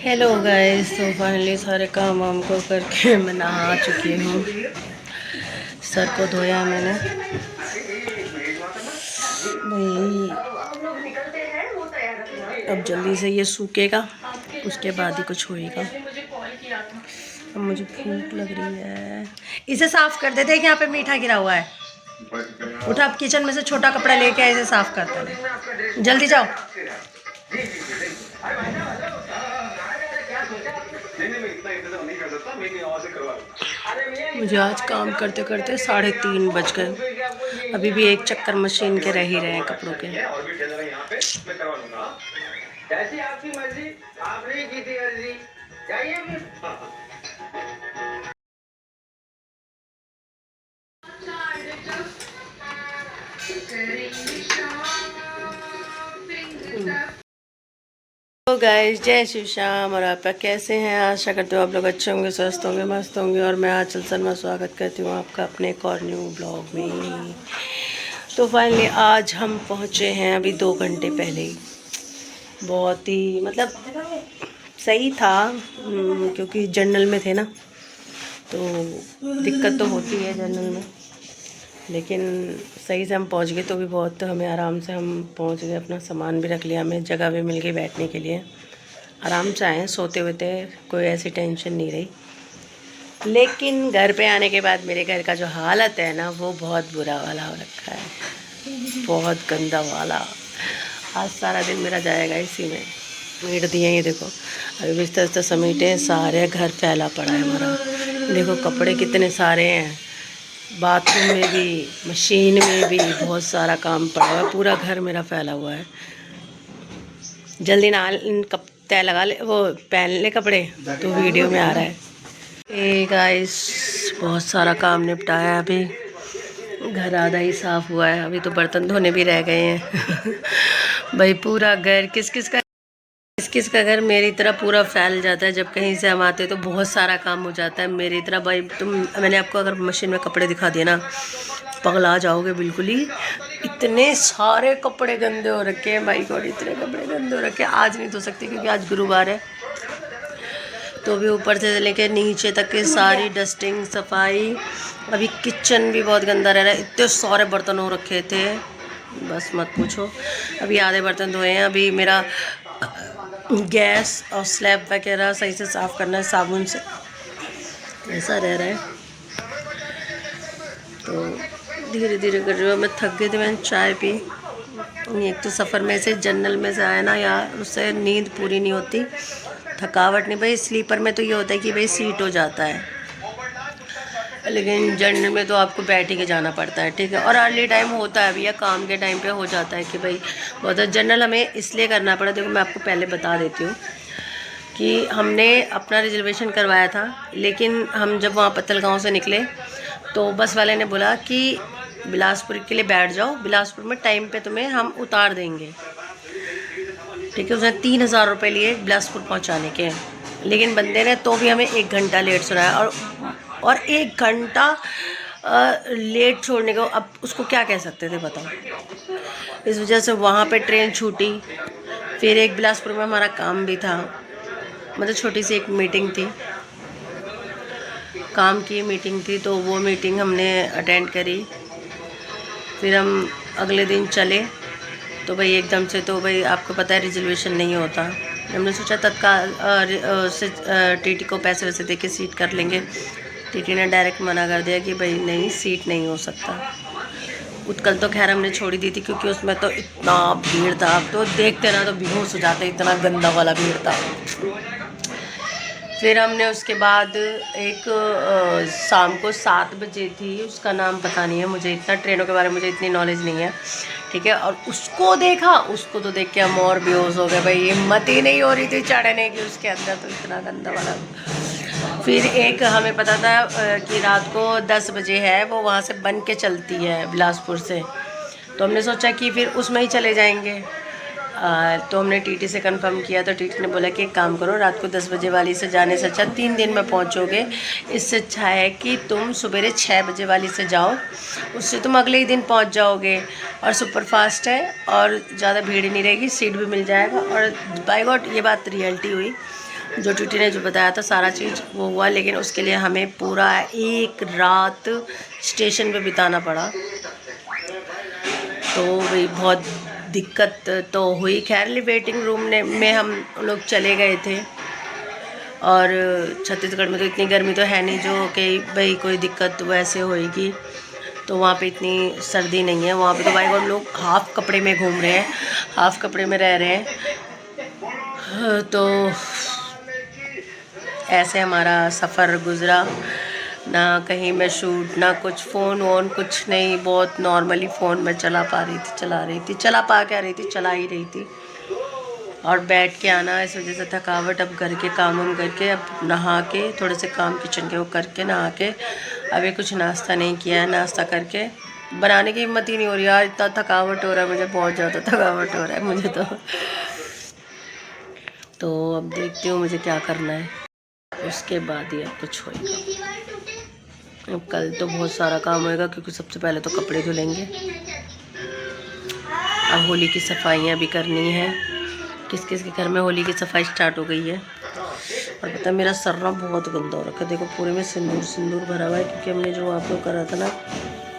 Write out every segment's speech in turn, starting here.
Hello guys. तो finally सारे काम वाम को करके मैं नहा चुकी हूँ। सर को धोया मैंने भाई। अब जल्दी से ये सूखेगा, उसके बाद ही कुछ होएगा। अब मुझे भूख लग रही है। इसे साफ कर देते हैं कि यहाँ पे मीठा गिरा हुआ है। उठा, आप किचन में से छोटा कपड़ा लेके आए, इसे साफ करते हैं। जल्दी जाओ। मुझे आज काम करते करते 3:30 बज गए। अभी भी एक चक्कर मशीन के रह ही रहे हैं कपड़ों के। जैसी आपकी मर्जी, आपने की थी अर्जी, जाइए फिर। तो गाइस, जय शिव श्याम। और आप कैसे हैं? आशा करते हो आप लोग अच्छे होंगे, स्वस्थ होंगे, मस्त होंगे। और मैं आंचल शर्मा स्वागत करती हूँ आपका अपने एक और न्यू ब्लॉग में। तो फाइनली आज हम पहुँचे हैं अभी 2 घंटे पहले ही। बहुत ही मतलब सही था, क्योंकि जनरल में थे ना, तो दिक्कत तो होती है जनरल में, लेकिन सही से हम पहुंच गए। तो भी बहुत हमें आराम से हम पहुंच गए। अपना सामान भी रख लिया, हमें जगह भी मिल गई बैठने के लिए। आराम से आए, सोते हुए थे, कोई ऐसी टेंशन नहीं रही। लेकिन घर पे आने के बाद मेरे घर का जो हालत है ना, वो बहुत बुरा वाला हो रखा है, बहुत गंदा वाला। आज सारा दिन मेरा जाएगा इसी में। समेट दिए, ये देखो अभी बिस्तर बिस्तर समेटे, सारे घर फैला पड़ा है हमारा। देखो कपड़े कितने सारे हैं, बाथरूम में भी, मशीन में भी बहुत सारा काम पड़ा हुआ है। पूरा घर मेरा फैला हुआ है। जल्दी ना कप तय लगा ले, वो पहन ले कपड़े, तो वीडियो में आ रहा है। ए गाइस, बहुत सारा काम निपटाया। अभी घर आधा ही साफ हुआ है, अभी तो बर्तन धोने भी रह गए हैं। भाई पूरा घर किस किस का घर मेरी तरह पूरा फैल जाता है। जब कहीं से हम आते हैं तो बहुत सारा काम हो जाता है मेरी तरह। भाई मैंने आपको अगर मशीन में कपड़े दिखा दिए ना, पगला जाओगे बिल्कुल ही। इतने सारे कपड़े गंदे हो रखे हैं भाई गॉड, इतने कपड़े गंदे हो रखे हैं। आज नहीं धो सकती क्योंकि आज गुरुवार है। तो भी ऊपर से लेकर नीचे तक की सारी डस्टिंग सफाई। अभी किचन भी बहुत गंदा रह रहा है, इतने सारे बर्तन हो रखे थे, बस मत पूछो। अभी आधे बर्तन धोए हैं। अभी मेरा गैस और स्लैब वगैरह सही से साफ़ करना है साबुन से, ऐसा रह रहा है। तो धीरे धीरे कर रही हूँ। मैं थक गई थी, मैंने चाय पी। एक तो सफ़र में से जनरल में से आया ना यार, उससे नींद पूरी नहीं होती, थकावट नहीं। भाई स्लीपर में तो ये होता है कि भाई सीट हो जाता है, लेकिन जनरल में तो आपको बैठ ही के जाना पड़ता है, ठीक है। और अर्ली टाइम होता है भैया, काम के टाइम पे हो जाता है कि भाई बहुत। जनरल हमें इसलिए करना पड़ा, देखो मैं आपको पहले बता देती हूँ कि हमने अपना रिजर्वेशन करवाया था, लेकिन हम जब वहाँ पत्तलगांव से निकले तो बस वाले ने बोला कि बिलासपुर के लिए बैठ जाओ, बिलासपुर में टाइम पे तुम्हें हम उतार देंगे, ठीक है। उसने 3,000 रुपये लिए बिलासपुर पहुँचाने के, लेकिन बंदे ने तो भी हमें 1 घंटा लेट सुनाया। और 1 घंटा लेट छोड़ने को अब उसको क्या कह सकते थे बताओ। इस वजह से वहाँ पे ट्रेन छूटी। फिर एक बिलासपुर में हमारा काम भी था, मतलब छोटी सी एक मीटिंग थी, काम की मीटिंग थी, तो वो मीटिंग हमने अटेंड करी। फिर हम अगले दिन चले, तो भाई एकदम से तो भाई आपको पता है रिजर्वेशन नहीं होता। हमने सोचा तत्काल से टीटी को पैसे वैसे दे के सीट कर लेंगे। टीटी ने डायरेक्ट मना कर दिया कि भाई नहीं, सीट नहीं हो सकता। उत्कल तो खैर हमने छोड़ी दी थी, क्योंकि उसमें तो इतना भीड़ था, आप तो देखते ना तो बेहोश हो जाते, इतना गंदा वाला भीड़ था। फिर हमने उसके बाद एक शाम को 7 बजे थी, उसका नाम पता नहीं है मुझे, इतना ट्रेनों के बारे में मुझे इतनी नॉलेज नहीं है, ठीक है। और उसको देखा, उसको तो देख के हम और बेहोश हो गए भाई, हिम्मत ही नहीं हो रही थी चढ़ने की उसके अंदर, तो इतना गंदा वाला। फिर एक हमें पता था कि रात को 10 बजे है, वो वहाँ से बन के चलती है बिलासपुर से, तो हमने सोचा कि फिर उसमें ही चले जाएंगे। तो हमने टीटी से कंफर्म किया, तो टीटी ने बोला कि एक काम करो, रात को 10 बजे वाली से जाने से अच्छा 3 दिन में पहुंचोगे, इससे अच्छा है कि तुम सवेरे 6 बजे वाली से जाओ, उससे तुम अगले ही दिन पहुंच जाओगे। और सुपरफास्ट है और ज़्यादा भीड़ नहीं रहेगी, सीट भी मिल जाएगा। और बाय गॉड ये बात रियलिटी हुई। जो टीटी ने जो बताया था सारा चीज़ वो हुआ, लेकिन उसके लिए हमें पूरा एक रात स्टेशन पे बिताना पड़ा। तो वही बहुत दिक्कत तो हुई। खैर वेटिंग रूम में हम लोग चले गए थे। और छत्तीसगढ़ में तो इतनी गर्मी तो है नहीं जो कि भाई कोई दिक्कत वैसे होएगी। तो वहाँ पे इतनी सर्दी नहीं है। वहाँ पे तो भाई हम लोग हाफ़ कपड़े में घूम रहे हैं, हाफ़ कपड़े में रह रहे हैं। तो ऐसे हमारा सफ़र गुज़रा। ना कहीं मैं शूट, ना कुछ फ़ोन वोन कुछ नहीं। बहुत नॉर्मली फ़ोन में चला पा रही थी, चला रही थी, चला ही रही थी। और बैठ के आना, इस वजह से थकावट। अब घर के काम वाम करके, अब नहा के, थोड़े से काम किचन के वो करके नहा के, अभी कुछ नाश्ता नहीं किया है। नाश्ता करके बनाने की हिम्मत ही नहीं हो रही यार, इतना थकावट हो रहा है मुझे, बहुत ज़्यादा थकावट हो रहा है मुझे तो अब देखती हूँ मुझे क्या करना है, उसके बाद ही अब कुछ होएगा। अब कल तो बहुत सारा काम होएगा क्योंकि सबसे पहले तो कपड़े धुलेंगे। अब होली की सफाइयाँ भी करनी है। किस किस के घर में होली की सफाई स्टार्ट हो गई है। और पता है मेरा सर्रा बहुत गंदा हो रखा है, देखो पूरे में सिंदूर भरा हुआ है, क्योंकि हमने जो आप लोग करा था ना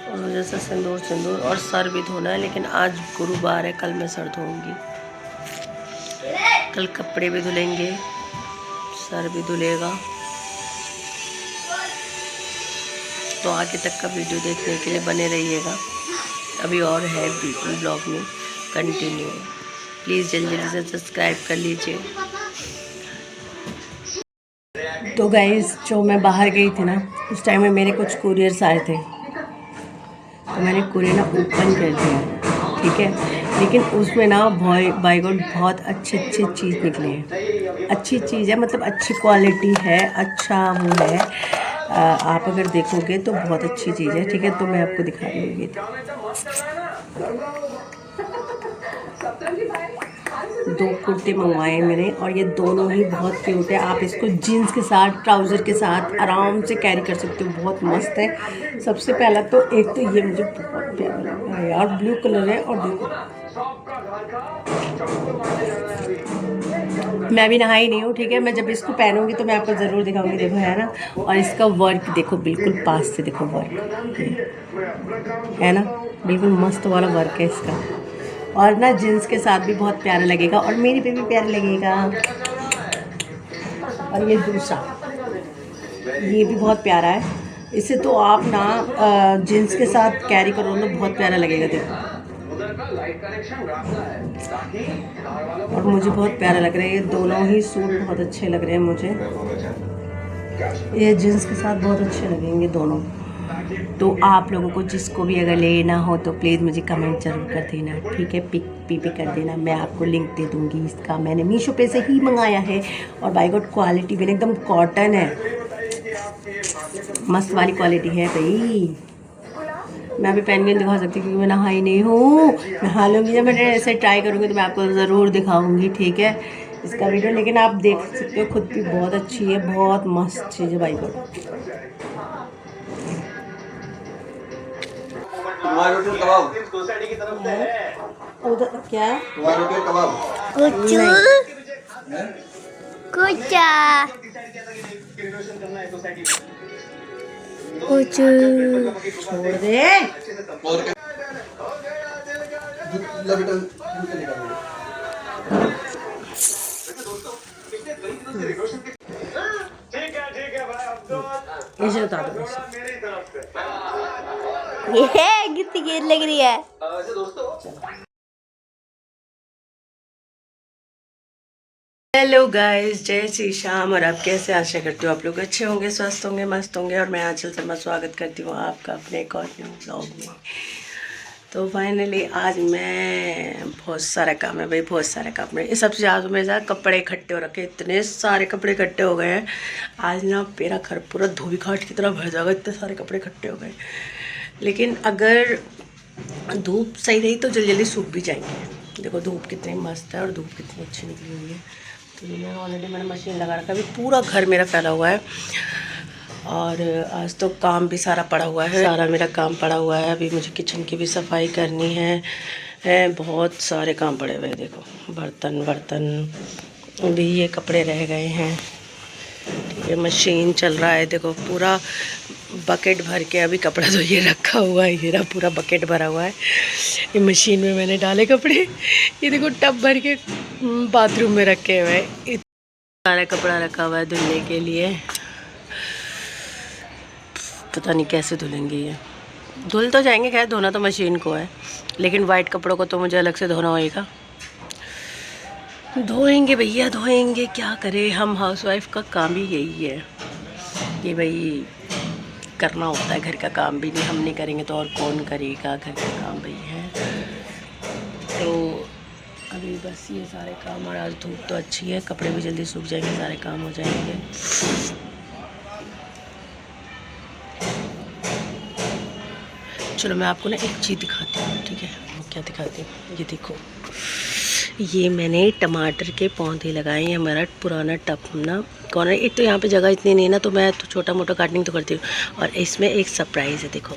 उस वजह से सिंदूर। और सर भी धोना है, लेकिन आज गुरुवार है, कल मैं सर धोऊंगी। कल कपड़े भी धुलेंगे, सर भी धुलेगा। तो आगे तक का वीडियो देखने के लिए बने रहिएगा। अभी और है ब्लॉग में कंटिन्यू। प्लीज़ जल्दी से सब्सक्राइब कर लीजिए। तो गाइस, जो मैं बाहर गई थी ना उस टाइम में मेरे कुछ कुरियर्स आए थे, तो मैंने कुरियर ना ओपन कर दिया, ठीक है। लेकिन उसमें ना बाय गॉड बहुत अच्छी चीज़ निकली है। अच्छी चीज़ है, मतलब अच्छी क्वालिटी है, अच्छा वो है। आप अगर देखोगे तो बहुत अच्छी चीज़ है, ठीक है। तो मैं आपको दिखा रही हूँ, ये 2 कुर्ते मंगवाए मैंने, और ये दोनों ही बहुत क्यूट है। आप इसको जीन्स के साथ, ट्राउज़र के साथ आराम से कैरी कर सकते हो, बहुत मस्त है। सबसे पहला तो एक तो ये मुझे बहुत प्यारा लगा है यार, ब्लू कलर है। और देखो मैं भी नहाई नहीं हूँ, ठीक है। मैं जब इसको पहनूंगी तो मैं आपको ज़रूर दिखाऊंगी, देखो है ना। और इसका वर्क देखो, बिल्कुल पास से देखो वर्क है ना, बिल्कुल मस्त वाला वर्क है इसका। और ना जीन्स के साथ भी बहुत प्यारा लगेगा, और मेरी पे भी प्यारा लगेगा। और ये दूसरा, ये भी बहुत प्यारा है। इसे तो आप ना जीन्स के साथ कैरी करो तो बहुत प्यारा लगेगा, देखो। और मुझे बहुत प्यारा लग रहा है, ये दोनों ही सूट बहुत अच्छे लग रहे हैं मुझे। ये जीन्स के साथ बहुत अच्छे लगेंगे दोनों। तो आप लोगों को जिसको भी अगर लेना हो तो प्लीज़ मुझे कमेंट ज़रूर कर देना, ठीक है। पिक कर देना, मैं आपको लिंक दे दूँगी इसका। मैंने मीशो पे से ही मंगाया है, और बाय गॉड क्वालिटी भी एकदम कॉटन है, मस्त वाली क्वालिटी है भाई। मैं अभी पहन के दिखा सकती हूँ क्योंकि मैं नहाई नहीं हूँ। नहा लूँगी, जब मैंने ऐसे ट्राई करूँगी तो मैं आपको ज़रूर दिखाऊँगी, ठीक है, इसका वीडियो। लेकिन आप देख सकते हो खुद भी बहुत अच्छी है, बहुत मस्त चीज़ है बाय गॉड। उधर क्या कुछ छोड़ दे। ऐसे बता दो, ये कितनी क्यूट लग रही है। हेलो गाइस, जय श्री श्याम। और आप कैसे, आशा करती हूँ आप लोग अच्छे होंगे, स्वस्थ होंगे, मस्त होंगे। और मैं आंचल शर्मा स्वागत करती हूँ आपका अपने एक और न्यू ब्लॉग में। तो फाइनली आज मैं बहुत सारा काम है भाई, बहुत सारा काम है। ये सबसे ज़्यादा मेरे साथ कपड़े इकट्ठे हो रखे, इतने सारे कपड़े इकट्ठे हो गए हैं। आज ना मेरा घर पूरा धोबी घाट की तरह भर जाएगा, इतने सारे कपड़े इकट्ठे हो गए। लेकिन अगर धूप सही रही तो जल्दी जल्दी सूख भी जाएंगे। देखो धूप कितनी मस्त है और धूप कितनी अच्छी निकली हुई है। तो ये ऑलरेडी मैंने मशीन लगा रखा है। अभी पूरा घर मेरा फैला हुआ है, और आज तो काम भी सारा पड़ा हुआ है, सारा मेरा काम पड़ा हुआ है। अभी मुझे किचन की भी सफाई करनी है, बहुत सारे काम पड़े हुए हैं। देखो बर्तन अभी ये कपड़े रह गए हैं। ठीक है, मशीन चल रहा है। देखो पूरा बकेट भर के अभी कपड़ा तो ये रखा हुआ है, ये रहा पूरा बकेट भरा हुआ है। ये मशीन में मैंने डाले कपड़े। ये देखो टब भर के बाथरूम में रखे हुए हैं। इतना सारा कपड़ा रखा हुआ है धुलने के लिए। पता नहीं कैसे धुलेंगे ये। धुल तो जाएंगे, खैर धोना तो मशीन को है, लेकिन वाइट कपड़ों को तो मुझे अलग से धोना होएगा। धोएंगे भैया धोएंगे, क्या करें, हम हाउसवाइफ का काम ही यही है कि भाई करना होता है घर का काम। भी नहीं हम नहीं करेंगे तो और कौन करेगा घर का काम भाई है। तो अभी बस ये सारे काम, और आज धूप तो अच्छी है, कपड़े भी जल्दी सूख जाएंगे, सारे काम हो जाएंगे। चलो मैं आपको ना एक चीज़ दिखाती हूँ। ठीक है, क्या दिखाती हूँ, ये देखो, ये मैंने टमाटर के पौधे लगाए हैं। हमारा पुराना टब ना कॉर्नर, एक तो यहाँ पे जगह इतनी नहीं है ना, तो मैं तो छोटा मोटा गार्डनिंग तो करती हूँ। और इसमें एक सरप्राइज़ है, देखो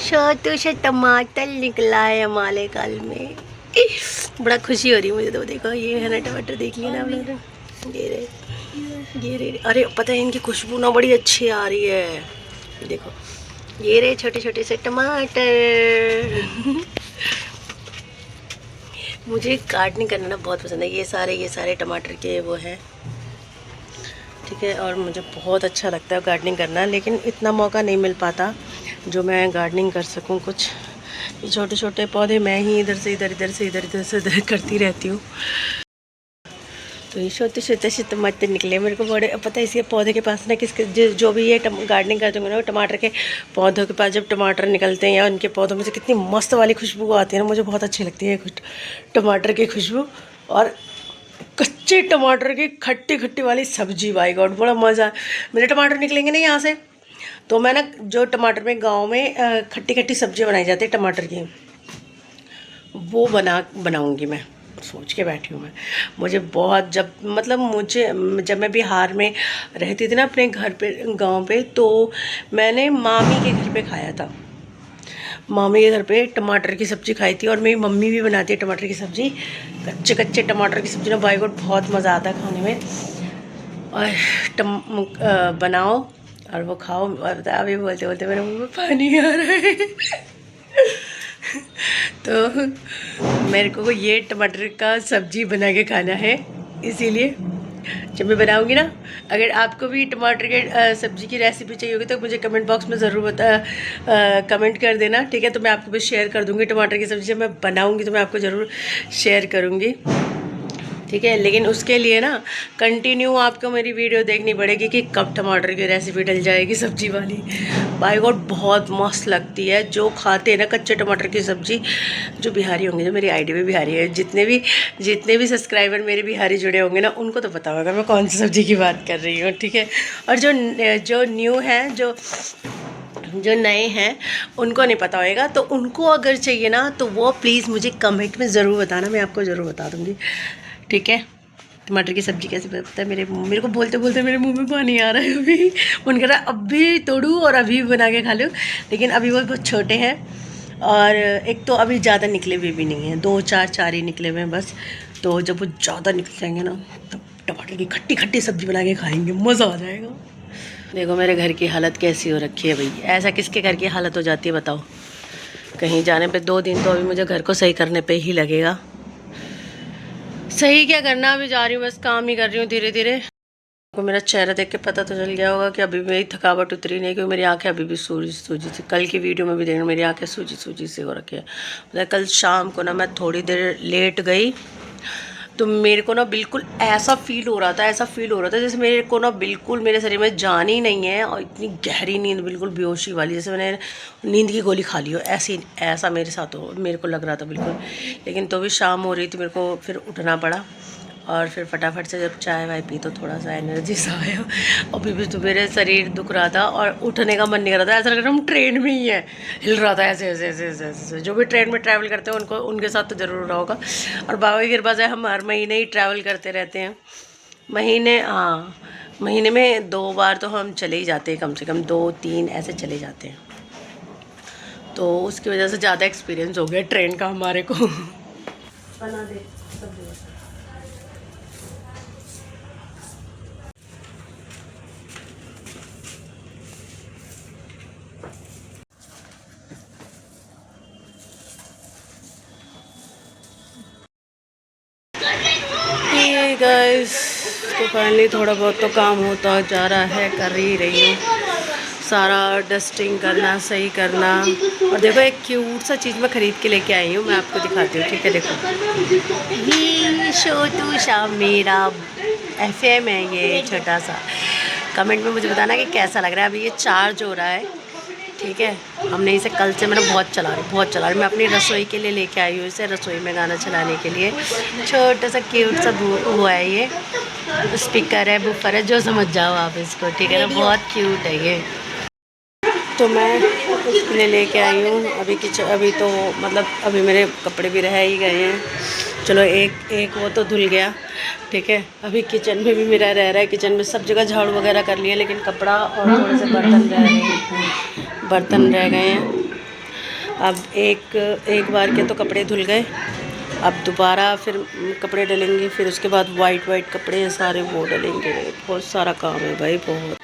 छोटू से टमाटर निकला है हमारे कल में। बड़ा खुशी हो रही है मुझे तो। देखो ये है ना टमाटर, देख लिया ना आप लोगों ने, ये रे। अरे पता है इनकी खुशबू ना बड़ी अच्छी आ रही है। देखो ये रे छोटे छोटे से टमाटर। मुझे गार्डनिंग करना ना बहुत पसंद है। ये सारे टमाटर के वो हैं। ठीक है, और मुझे बहुत अच्छा लगता है गार्डनिंग करना, लेकिन इतना मौका नहीं मिल पाता जो मैं गार्डनिंग कर सकूं कुछ। ये छोटे छोटे पौधे मैं ही इधर से इधर करती रहती हूँ। तो ये छोटे छोटे से टमाटर निकले मेरे को बड़े। पता है इसके पौधे के पास ना किसके जो भी ये गार्डनिंग करते होंगे ना, टमाटर के पौधों के पास जब टमाटर निकलते हैं या उनके पौधों में से कितनी मस्त वाली खुशबू आती है ना, मुझे बहुत अच्छी लगती है टमाटर की खुशबू। और कच्चे टमाटर की खट्टी खट्टी वाली सब्जी, बाई गॉड बड़ा मज़ा। मेरे टमाटर निकलेंगे ना यहाँ से, तो मैं ना जो टमाटर में गाँव में खट्टी खट्टी सब्जियाँ बनाई जाती है टमाटर की, वो बनाऊँगी मैं, सोच के बैठी हूँ मैं। मुझे बहुत जब मैं बिहार में रहती थी ना अपने घर पे गांव पे, तो मैंने मामी के घर पे खाया था। मामी के घर पे टमाटर की सब्ज़ी खाई थी, और मेरी मम्मी भी बनाती है टमाटर की सब्ज़ी। कच्चे कच्चे टमाटर की सब्ज़ी ना बाई गॉड बहुत मज़ा आता है खाने में। और बनाओ और वो खाओ। और अभी बोलते बोलते मेरे मुँह में पानी आ रहा है। तो मेरे को ये टमाटर का सब्ज़ी बना के खाना है, इसीलिए जब मैं बनाऊंगी ना, अगर आपको भी टमाटर के सब्ज़ी की रेसिपी चाहिए होगी तो मुझे कमेंट बॉक्स में ज़रूर कमेंट कर देना। ठीक है, तो मैं आपको भी शेयर कर दूंगी। टमाटर की सब्ज़ी जब मैं बनाऊंगी तो मैं आपको ज़रूर शेयर करूंगी। ठीक है, लेकिन उसके लिए ना कंटिन्यू आपको मेरी वीडियो देखनी पड़ेगी कि कब टमाटर की रेसिपी डल जाएगी सब्जी वाली। बाय गॉड बहुत मस्त लगती है। जो खाते हैं ना कच्चे टमाटर की सब्ज़ी, जो बिहारी होंगे, जो मेरी आईडी पे बिहारी है, जितने भी सब्सक्राइबर मेरे बिहारी जुड़े होंगे ना, उनको तो पता होगा मैं कौन सी सब्ज़ी की बात कर रही हूँ। ठीक है, और जो न्यू हैं, जो नए हैं, उनको नहीं पता होएगा, तो उनको अगर चाहिए ना तो वो प्लीज़ मुझे कमेंट में ज़रूर बताना, मैं आपको ज़रूर बता दूँगी। ठीक है, टमाटर की सब्ज़ी कैसे बनता है, मेरे को बोलते बोलते मेरे मुंह में पानी आ रहा है। अभी मन कर रहा है अभी तोड़ूँ और अभी बना के खा लूँ, लेकिन अभी वो बहुत छोटे हैं, और एक तो अभी ज़्यादा निकले हुए भी नहीं हैं, 2-4 ही निकले हुए हैं बस। तो जब वो ज़्यादा निकल जाएंगे ना, तब टमाटर की खट्टी खट्टी सब्ज़ी बना के खाएंगे, मज़ा आ जाएगा। देखो मेरे घर की हालत कैसी हो रखी है भाई। ऐसा किसके घर की हालत हो जाती है बताओ। कहीं जाने पे 2 दिन तो अभी मुझे घर को सही करने पे ही लगेगा। सही क्या करना, अभी जा रही हूँ, बस काम ही कर रही हूँ धीरे धीरे। आपको मेरा चेहरा देख के पता तो चल गया होगा कि अभी मेरी थकावट उतरी नहीं, क्योंकि मेरी आंखें अभी भी सूजी थी। कल की वीडियो में भी देखना मेरी आंखें सूजी से हो रखी है। मतलब कल शाम को ना मैं थोड़ी देर लेट गई, तो मेरे को ना बिल्कुल ऐसा फील हो रहा था जैसे मेरे को ना बिल्कुल मेरे शरीर में जान ही नहीं है, और इतनी गहरी नींद, बिल्कुल बेहोशी वाली, जैसे मैंने नींद की गोली खा ली हो, ऐसा मेरे साथ मेरे को लग रहा था बिल्कुल। लेकिन तो भी शाम हो रही थी, मेरे को फिर उठना पड़ा, और फिर फटाफट से जब चाय वाय पी तो थोड़ा सा एनर्जी सा आया। अभी भी तो मेरे शरीर दुख रहा था और उठने का मन नहीं कर रहा था, ऐसा लग रहा हम ट्रेन में ही हैं, हिल रहा था ऐसे ऐसे ऐसे ऐसे ऐसे। जो भी ट्रेन में ट्रैवल करते हैं उनके साथ तो ज़रूर रहा होगा। और बाबा की कृपा से हम हर महीने ही ट्रैवल करते रहते हैं। महीने में 2 बार तो हम चले ही जाते हैं, कम से कम 2-3 ऐसे चले जाते हैं। तो उसकी वजह से ज़्यादा एक्सपीरियंस हो गया ट्रेन का हमारे को। बना दे सब्जी। गाइस, तो फाइनली थोड़ा बहुत तो काम होता जा रहा है, कर ही रही हूँ। सारा डस्टिंग करना, सही करना। और देखो एक क्यूट सा चीज़ मैं ख़रीद के लेके आई हूँ, मैं आपको दिखाती हूँ, ठीक है। देखो ये छोटू सा मेरा FM है, ये छोटा सा। कमेंट में मुझे बताना कि कैसा लग रहा है। अभी ये चार्ज हो रहा है, ठीक है। हमने इसे कल से मैंने बहुत चला रही। मैं अपनी रसोई के लिए लेके आई हूँ इसे, रसोई में गाना चलाने के लिए। छोटा सा क्यूट सा हुआ है ये, स्पीकर है, बूफर है, जो समझ जाओ आप इसको, ठीक है ना। बहुत क्यूट है ये। तो मैं इसके लिए लेके आई हूँ। अभी तो मतलब अभी मेरे कपड़े भी रह ही गए हैं। चलो एक वो तो धुल गया, ठीक है। अभी किचन में भी मेरा रह रहा है। किचन में सब जगह झाड़ू वगैरह कर लिया, लेकिन कपड़ा और थोड़े से बर्तन रह गए हैं। अब एक बार के तो कपड़े धुल गए, अब दोबारा फिर कपड़े डलेंगे, फिर उसके बाद वाइट कपड़े हैं सारे, वो डलेंगे। बहुत सारा काम है भाई, बहुत।